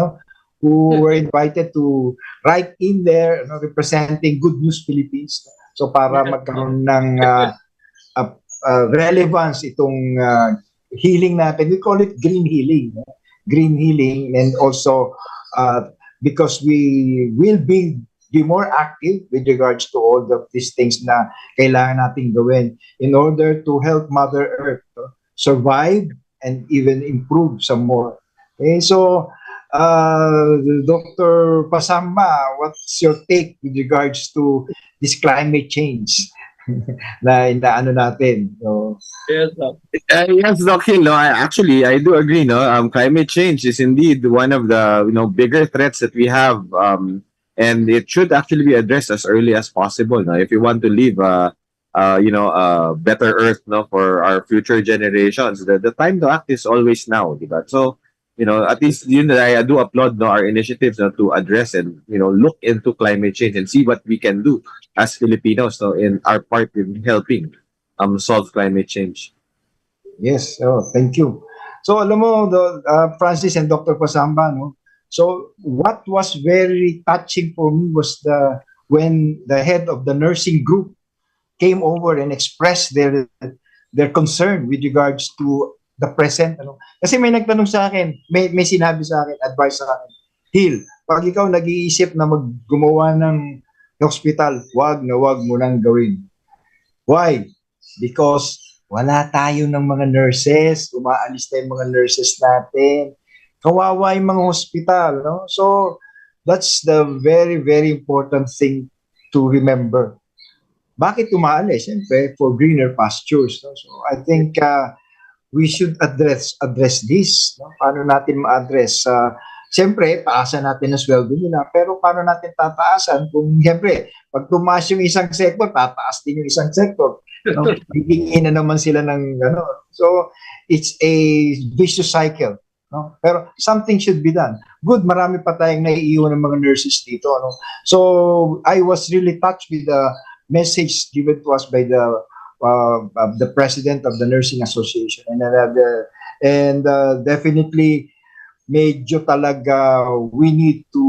who were invited to write in there, representing Good News Philippines. So para magkaroon ng relevance itong healing natin. We call it green healing. Green healing, and also because we will be more active with regards to all of these things na kailangan nating gawin in order to help Mother Earth survive and even improve some more. Okay, so Dr. Pasamba, what's your take with regards to this climate change na inaano natin? So, Yes, Doc. Yes, Doc Hill, no, I do agree. No, climate change is indeed one of the bigger threats that we have, and it should actually be addressed as early as possible. No, if you want to leave a better Earth, no, for our future generations, the time to act is always now, diba? So at least I do applaud our initiatives to address and look into climate change and see what we can do as Filipinos, in our part in helping solve climate change. yes, thank you. So alam mo, Francis and Dr. Pasamba, no? So what was very touching for me was when the head of the nursing group came over and expressed their concern with regards to the present. Kasi may nagtanong sa akin, may sinabi sa akin, advice sa akin, Hill, pag ikaw nag-iisip na gumawa ng hospital, wag mo nang gawin. Why? Because wala tayo ng mga nurses, umaalis tayong mga nurses natin. Kawawa yung mga hospital, no? So, that's the very, very important thing to remember. Bakit umaalis? Siyempre, for greener pastures. No? So, I think we should address this. No? Paano natin ma-address? Siyempre, taasan natin ang sweldo nila, pero paano natin tataasan kung siyempre, pag tumaas yung isang sector, tataas din yung isang sector. No? Bibingin na naman sila ng So, it's a vicious cycle. No? Pero something should be done. Good, marami pa tayong naiiwan ng mga nurses dito. No? So, I was really touched with the message given to us by the president of the Nursing Association. And definitely, medyo talaga we need to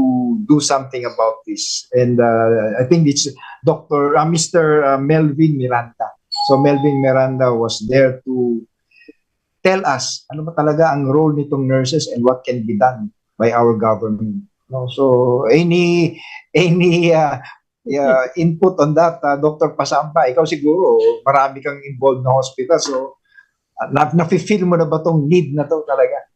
do something about this. And I think it's Mr. Melvin Miranda. So Melvin Miranda was there to tell us ano ba talaga ang role nitong nurses and what can be done by our government. No? So any input on that, Dr. Pasamba, ikaw siguro marami kang involved na hospital. So na-feel mo na ba tong need na to talaga?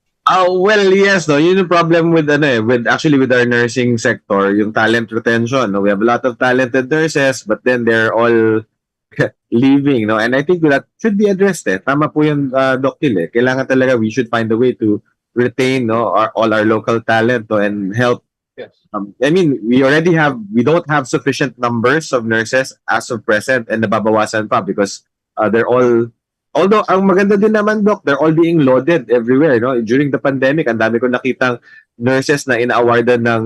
Well, yes, no. Yun yung problem with with our nursing sector, yung talent retention. No? We have a lot of talented nurses, but then they're all leaving, no? And I think that should be addressed. Tama po yung Doc Hill. Kailangan talaga we should find a way to retain all our local talent and help. Yes. I mean, we don't have sufficient numbers of nurses as of present, and nababawasan pa because they're all. Although, ang maganda din naman, Doc, they're all being lauded everywhere, no? During the pandemic, ang dami ko nakitang nurses na ina-awardan ng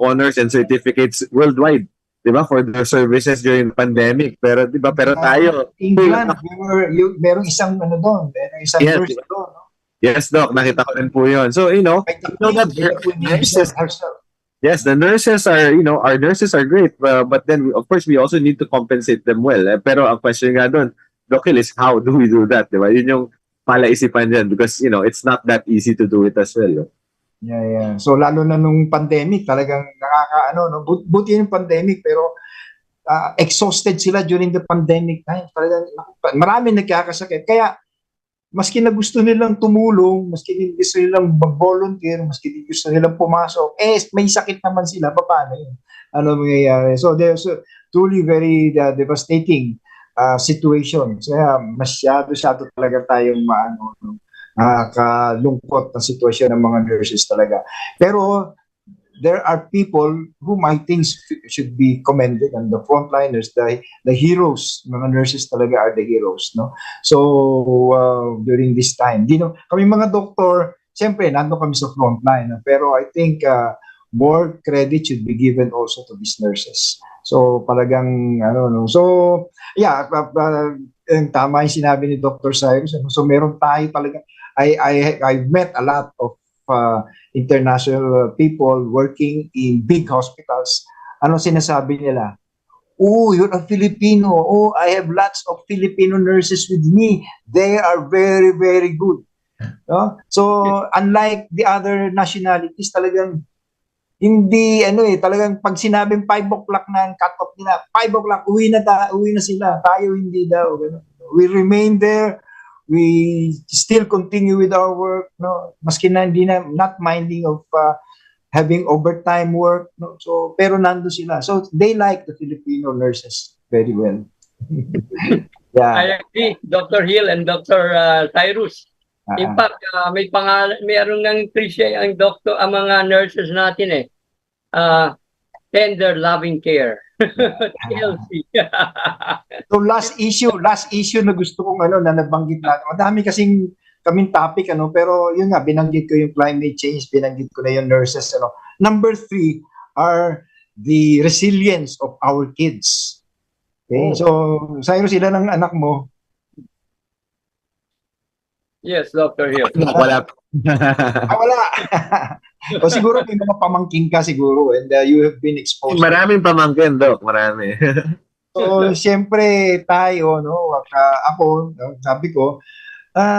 honors and certificates worldwide, di ba? For their services during the pandemic. Pero, di ba? Pero tayo... England, merong isang doon, merong isang nurse doon, no? Yes, Doc, nakita ko rin po yun. So, that nurses... Yes, the nurses are, our nurses are great, but then, of course, we also need to compensate them well. Pero ang question nga doon, Doc Hill, is how do we do that, di ba? Yun yung palaisipan dyan because, it's not that easy to do it as well. Yeah. So, lalo na nung pandemic, talagang no? Buti yung pandemic, pero exhausted sila during the pandemic time. Talagang, marami nagkakasakit. Kaya, maski na gusto nilang tumulong, maski gusto nilang mag-volunteer, maski gusto nilang pumasok, may sakit naman sila. Paano yun? Ano mangyayari? So, there's truly very devastating situation. Kaya masyado talaga tayong kalungkot na sitwasyon ng mga nurses talaga. Pero there are people whom I think should be commended, and the frontliners, the heroes, mga nurses talaga are the heroes, no? So during this time, kami mga doktor, siyempre nandun kami sa frontline, pero I think more credit should be given also to these nurses. So talagang so yeah, tama yung sinabi ni Dr. Cyrus. So meron tayo talaga. I've met a lot of international people working in big hospitals. Ano sinasabi nila? Oh, you're a Filipino. Oh, I have lots of Filipino nurses with me. They are very, very good. No? So unlike the other nationalities, talagang hindi talagang pag sinabing 5 o'clock na ang cut-off nila, 5 o'clock uwi na sila, tayo hindi daw. We remain there we still continue with our work, no? Maski na hindi na, not minding of having overtime work, no? So, pero nando sila. So, they like the Filipino nurses very well. Yeah. I agree, Dr. Hill and Dr. Cyrus. In fact, may pangalan, mayroong nang appreciate ang doctor, ang mga nurses natin eh. Tender loving care. TLC. So last issue na gusto kong na nabanggit natin. Madami kasing kaming topic pero yun nga binanggit ko yung climate change, binanggit ko na yung nurses Number 3 are the resilience of our kids. Okay? So Cyrus, ilan ang anak mo? Yes, Dr. Hill. Wala. Wala. O siguro may mga pamangkin ka siguro and you have been exposed. Maraming pamangkin, Doc. Marami. So, siyempre tayo, ako, sabi ko,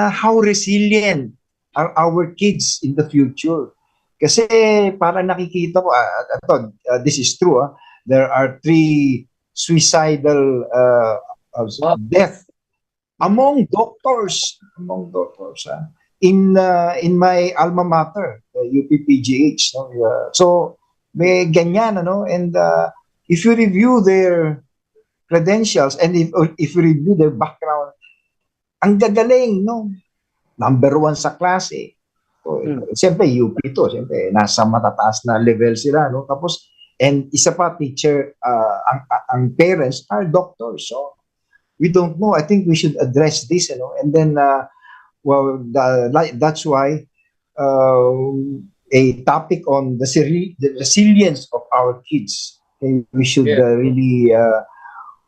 how resilient are our kids in the future? Kasi para nakikita ko, this is true, there are 3 suicidal death among doctors. In my alma mater, 𝗡𝗶𝗶𝗶𝗃H. So, may ganyan, and if you review their credentials and if you review their background, ang gagaling, Number 1 sa klase. So, siyempre, UP to. Siyempre, nasa matataas na level sila, Tapos, and isa pa, teacher, ang parents are doctors. So, we don't know. I think we should address this, and then, that's why a topic on the resilience of our kids. We should really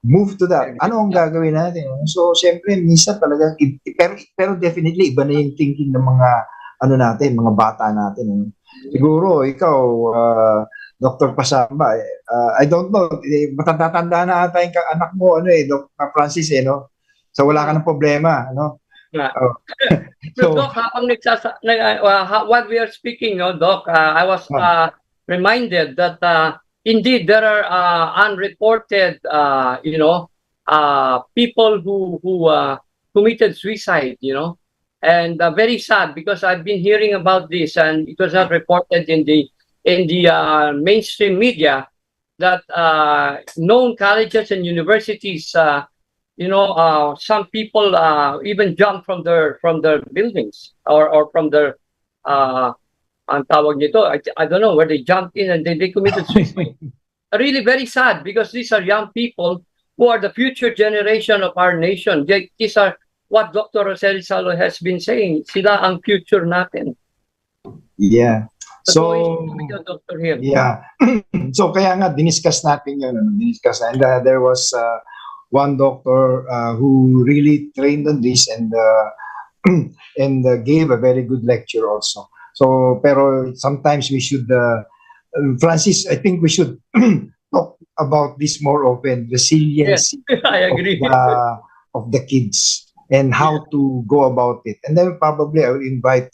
move to that. Ano ang gagawin natin? So, siyempre, minsan talaga, pero definitely, iba na yung thinking ng mga, mga bata natin. Siguro, ikaw, Dr. Pasamba, I don't know, matatanda na ata yung anak mo, Dr. Francis, So, wala ka ng problema, So, Doc, habang what we are speaking, Doc, I was reminded that indeed there are unreported, people who committed suicide, and very sad because I've been hearing about this and it was not reported in the mainstream media that known colleges and universities. Some people even jump from their buildings or from their ang tawag nito, I don't know where they jumped in and they committed suicide. Really very sad because these are young people who are the future generation of our nation. These are what Dr. 𝗚İ chị𝗱 has been saying. Sila ang future natin. Yeah. So, Dr. Hill. Yeah. So, kaya nga, diniscuss natin yun. And there was one doctor who really trained on this and gave a very good lecture also. So, pero sometimes we should, Francis, I think we should talk about this more often, resilience. Yes, I agree. Of the kids and how to go about it. And then probably I will invite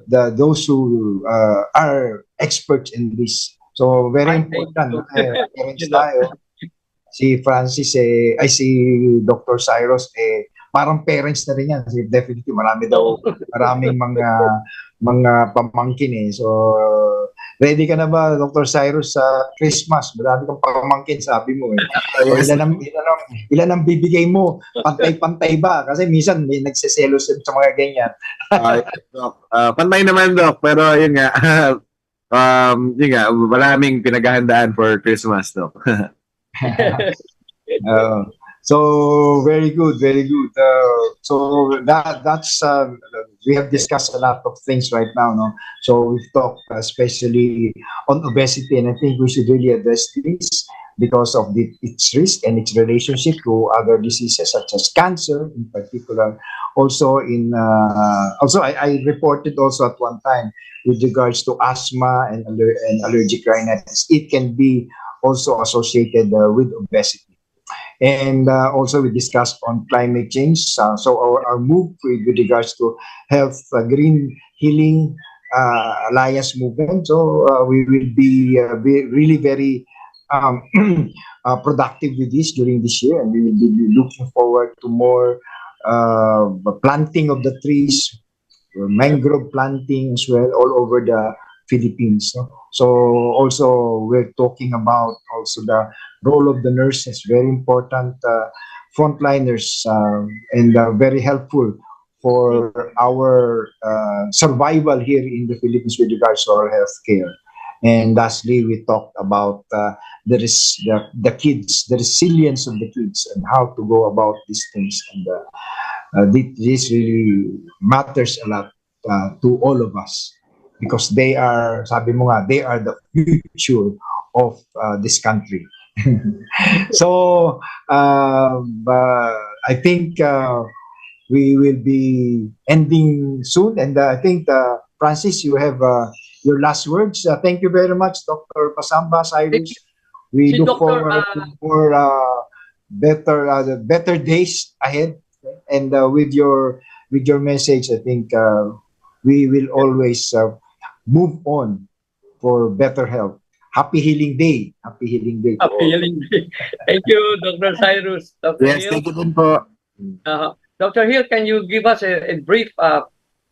those who are experts in this. So, very important. Parents tayo. Si Francis, si Dr. Cyrus, parang parents na rin yan. Definitely, maraming mga pamangkin. So, ready ka na ba, Dr. Cyrus, sa Christmas? Marami kang pamangkin, sabi mo. Ilan ang bibigay mo? Pantay-pantay ba? Kasi minsan may nagseselos sa mga ganyan. Pantay naman, Doc. Pero yun nga, maraming pinaghahandaan for Christmas, Doc. So very good. So that's we have discussed a lot of things right now, So we've talked especially on obesity, and I think we should really address this because of its risk and its relationship to other diseases such as cancer, in particular. Also, I reported also at one time with regards to asthma and allergic rhinitis. It can be also associated with obesity. And also we discussed on climate change. So our move with regards to health, green healing alliance movement. So we will be really very productive with this during this year, and we will be looking forward to more planting of the trees, mangrove planting as well, all over the Philippines. No? So also we're talking about also the role of the nurses, very important frontliners, and very helpful for our survival here in the Philippines with regards to our healthcare. And lastly, we talked about the kids, the resilience of the kids, and how to go about these things. And this really matters a lot to all of us because they are, sabi mo nga, they are the future of this country. So I think we will be ending soon, and I think Francis, you have your last words. Thank you very much, Dr. Pasamba, Cyrus. We Si look Dr. forward to more better days ahead, and with your message, I think we will always move on for better health. Happy Healing Day. Happy Healing Day. To all. Healing. Thank you, Dr. Cyrus. Dr. Yes, Hill. thank you din po. Dr. Hill, can you give us a brief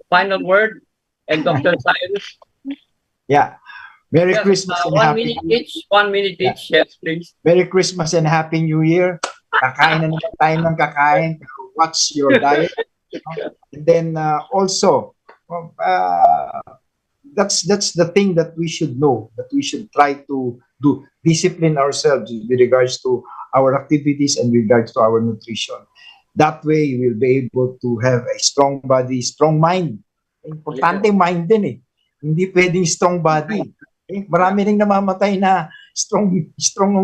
final word? And Dr. Cyrus? Yeah. Merry Yes, Christmas and 1 Happy minute each. 1 minute each. Yes, please. Merry Christmas and Happy New Year. Kakain na naman tayo ng kakain. Watch your diet. And then also, that's the thing that we should know, that we should try to do, discipline ourselves with regards to our activities and with regards to our nutrition. That way, we will be able to have a strong body, strong mind. Importante mind din eh. Hindi pwedeng strong body. Eh, marami ring namamatay na strong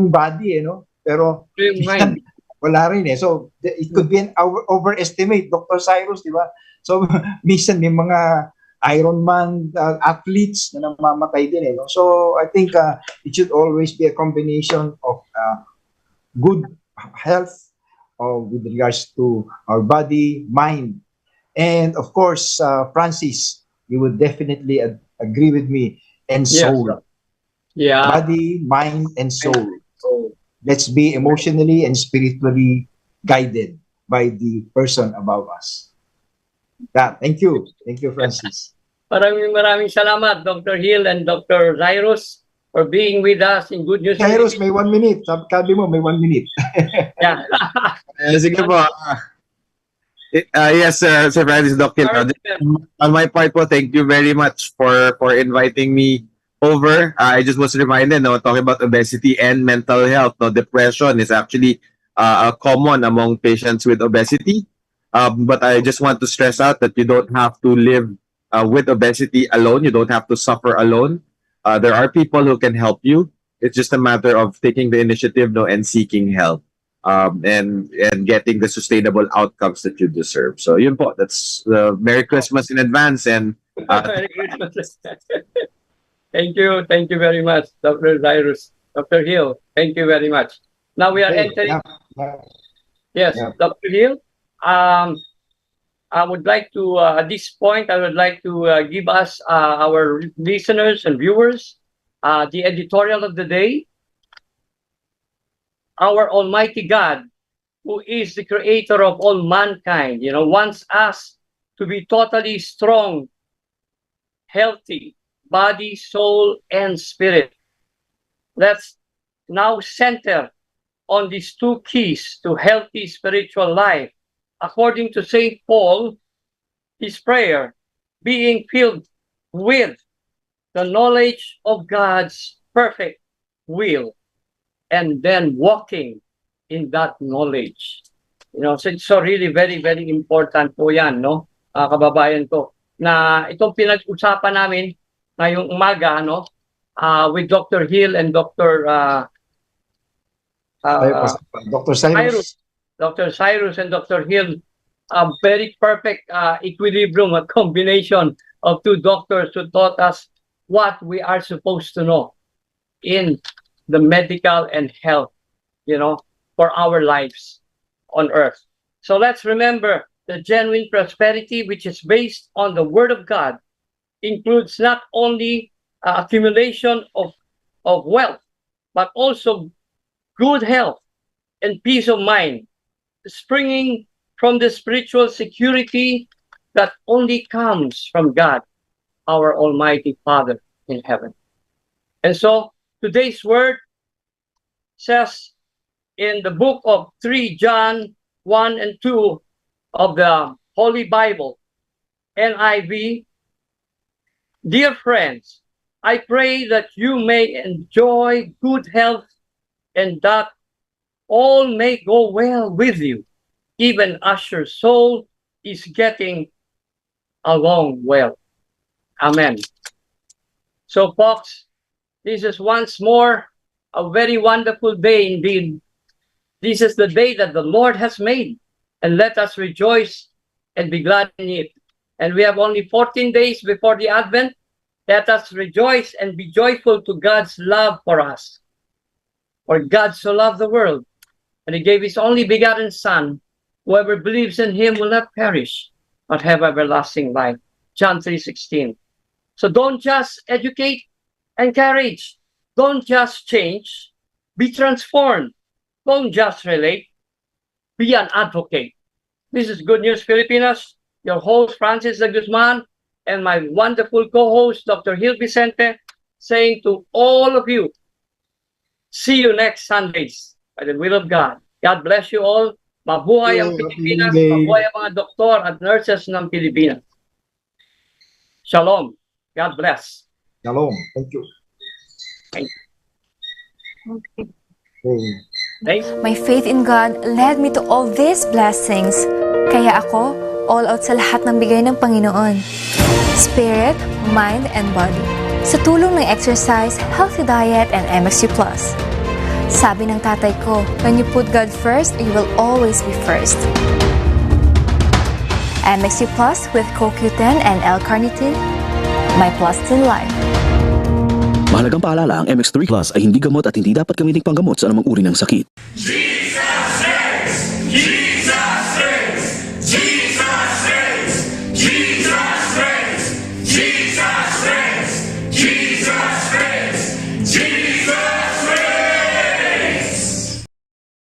body eh, no? Pero Mind. wala rin eh. So, it could be an overestimate, Dr. Cyrus, di ba? So, minsan may mga Ironman athletes na namamatay din eh. No? So, I think it should always be a combination of good health with regards to our body, mind, and of course, Francis, you would definitely agree with me, and soul. Yes, yeah. Body, mind, and soul. Let's be emotionally and spiritually guided by the person above us. Yeah, thank you. Thank you, Francis. Maraming salamat, Dr. Hill and Dr. Cyrus, for being with us in Good News. Cyrus, may 1 minute. Sabi mo, may 1 minute. Yeah. Sige po. Yes, Sir Francis, Dr. On my part po, thank you very much for inviting me over. I just was reminded, no, talking about obesity and mental health, no, depression is actually common among patients with obesity. But I just want to stress out that you don't have to live with obesity alone. You don't have to suffer alone. There are people who can help you. It's just a matter of taking the initiative, no, and seeking help, and getting the sustainable outcomes that you deserve. So yun po, that's Merry Christmas in advance, and Merry Christmas. Thank you very much, Dr. Cyrus. Dr. Hill, thank you very much. Now we are entering. Yes, Dr. Hill. I would like to, at this point, I would like to give us, our listeners and viewers, the editorial of the day. Our Almighty God, who is the creator of all mankind, wants us to be totally strong, healthy, body, soul, and spirit. Let's now center on these two keys to healthy spiritual life. According to St. Paul, his prayer, being filled with the knowledge of God's perfect will, and then walking in that knowledge. So it's so really very, very important po yan, no? Kababayan ko, na itong pinag-usapan namin ngayong umaga, with Dr. Hill and Dr. Cyrus. Dr. Cyrus and Dr. Hill, a very perfect equilibrium, a combination of two doctors who taught us what we are supposed to know in the medical and health, for our lives on earth. So let's remember the genuine prosperity, which is based on the Word of God, includes not only accumulation of wealth, but also good health and peace of mind, springing from the spiritual security that only comes from God, our Almighty Father in heaven. And so today's word says in the book of 3 John 1 and 2 of the Holy Bible, NIV, dear friends, I pray that you may enjoy good health and that all may go well with you, even as your soul is getting along well. Amen. So, folks, this is once more a very wonderful day indeed. This is the day that the Lord has made, and let us rejoice and be glad in it. And we have only 14 days before the Advent. Let us rejoice and be joyful to God's love for us. For God so loved the world, and He gave His only begotten Son. Whoever believes in Him will not perish, but have everlasting life. John 3:16. So don't just educate, encourage. Don't just change. Be transformed. Don't just relate. Be an advocate. This is Good News Filipinas. Your host, Francis de Guzman, and my wonderful co-host, Dr. Vicente, saying to all of you, see you next Sundays by the will of God. God bless you all. Mabuhay ang Pilipinas. Mabuhay ang mga doktor at nurses ng Pilipinas. Shalom. God bless. Shalom. Thank you. Thank you. Okay. My faith in God led me to all these blessings. Kaya ako, all out sa lahat ng bigay ng Panginoon. Spirit, mind, and body. Sa tulong ng exercise, healthy diet, and 𝗚µ Plus. Sabi ng tatay ko, when you put God first, you will always be first. 𝗚µ Plus with CoQ10 and L-carnitine, my plus in life. Mahalagang paalala, ang 𝗚X3 ay hindi gamot at hindi dapat gamitin panggamot sa anumang uri ng sakit. Jesus saves! Jesus